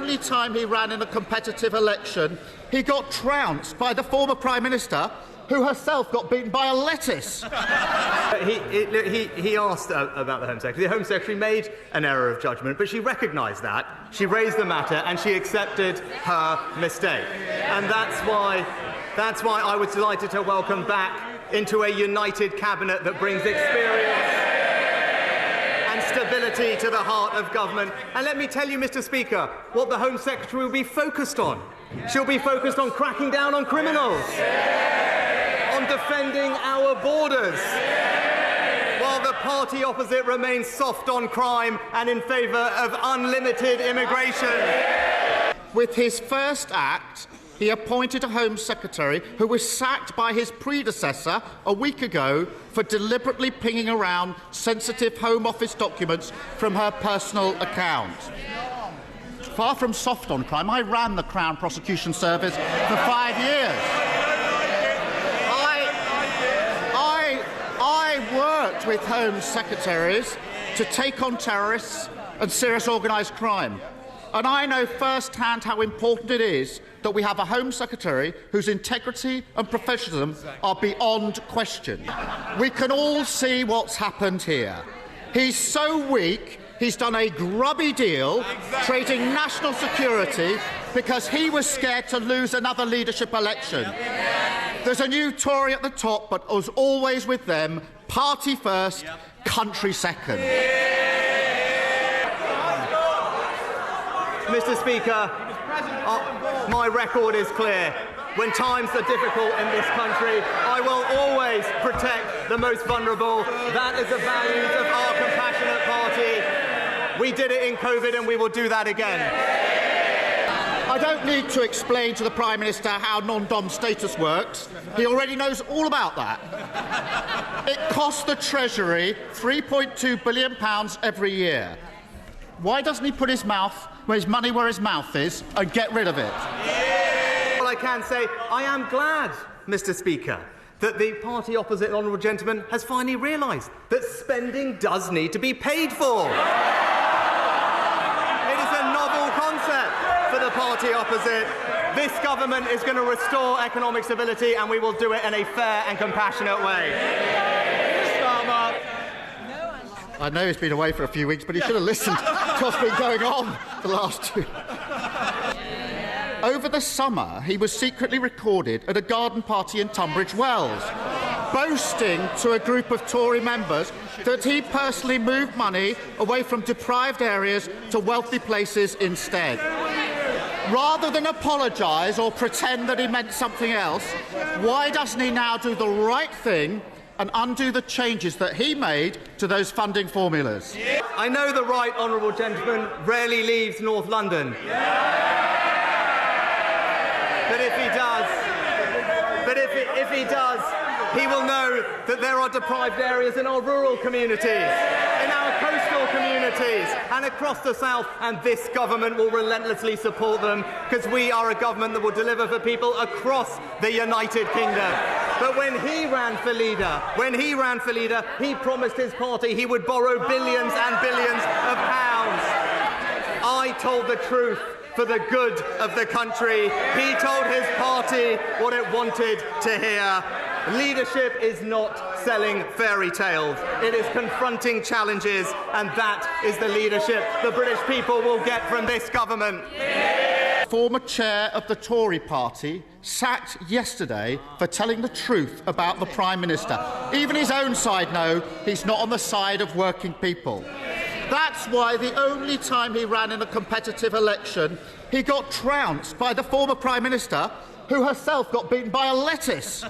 only time he ran in a competitive election, he got trounced by the former Prime Minister, who herself got beaten by a lettuce. He asked about the Home Secretary. The Home Secretary made an error of judgment, but she recognised that. She raised the matter and she accepted her mistake. And that's why I was delighted to welcome back into a united cabinet that brings experience and stability to the heart of government. And let me tell you, Mr. Speaker, what the Home Secretary will be focused on. She'll be focused on cracking down on criminals, on defending our borders, while the party opposite remains soft on crime and in favour of unlimited immigration. With his first act, he appointed a Home Secretary who was sacked by his predecessor a week ago for deliberately pinging around sensitive Home Office documents from her personal account. Far from soft on crime, I ran the Crown Prosecution Service for 5 years. I worked with Home Secretaries to take on terrorists and serious organised crime. And I know firsthand how important it is that we have a Home Secretary whose integrity and professionalism are beyond question. We can all see what's happened here. He's so weak, he's done a grubby deal, trading national security because he was scared to lose another leadership election. There's a new Tory at the top, but as always with them, party first, country second. Mr. Speaker, my record is clear. When times are difficult in this country, I will always protect the most vulnerable. That is the values of our compassionate party. We did it in COVID and we will do that again. I don't need to explain to the Prime Minister how non-dom status works. He already knows all about that. It costs the Treasury £3.2 billion every year. Why doesn't he put his money where his mouth is and get rid of it? Well, I can say I am glad, Mr. Speaker, that the party opposite, honourable gentleman, has finally realised that spending does need to be paid for. It is a novel concept for the party opposite. This government is going to restore economic stability and we will do it in a fair and compassionate way. I know he's been away for a few weeks, but he should have listened to what's been going on the last 2. Over the summer, he was secretly recorded at a garden party in Tunbridge Wells, boasting to a group of Tory members that he personally moved money away from deprived areas to wealthy places instead. Rather than apologise or pretend that he meant something else, why doesn't he now do the right thing and undo the changes that he made to those funding formulas? I know the right honourable gentleman rarely leaves North London. But if he does, he will know that there are deprived areas in our rural communities, in our coastal communities and across the south, and this government will relentlessly support them because we are a government that will deliver for people across the United Kingdom. But when he ran for leader, he promised his party he would borrow billions and billions of pounds. I told the truth for the good of the country. He told his party what it wanted to hear. Leadership is not selling fairy tales. It is confronting challenges, and that is the leadership the British people will get from this government. Former chair of the Tory party sacked yesterday for telling the truth about the Prime Minister. Even his own side know he's not on the side of working people. That's why the only time he ran in a competitive election, he got trounced by the former Prime Minister, who herself got beaten by a lettuce.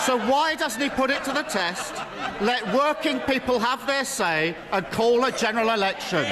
So why doesn't he put it to the test, let working people have their say and call a general election?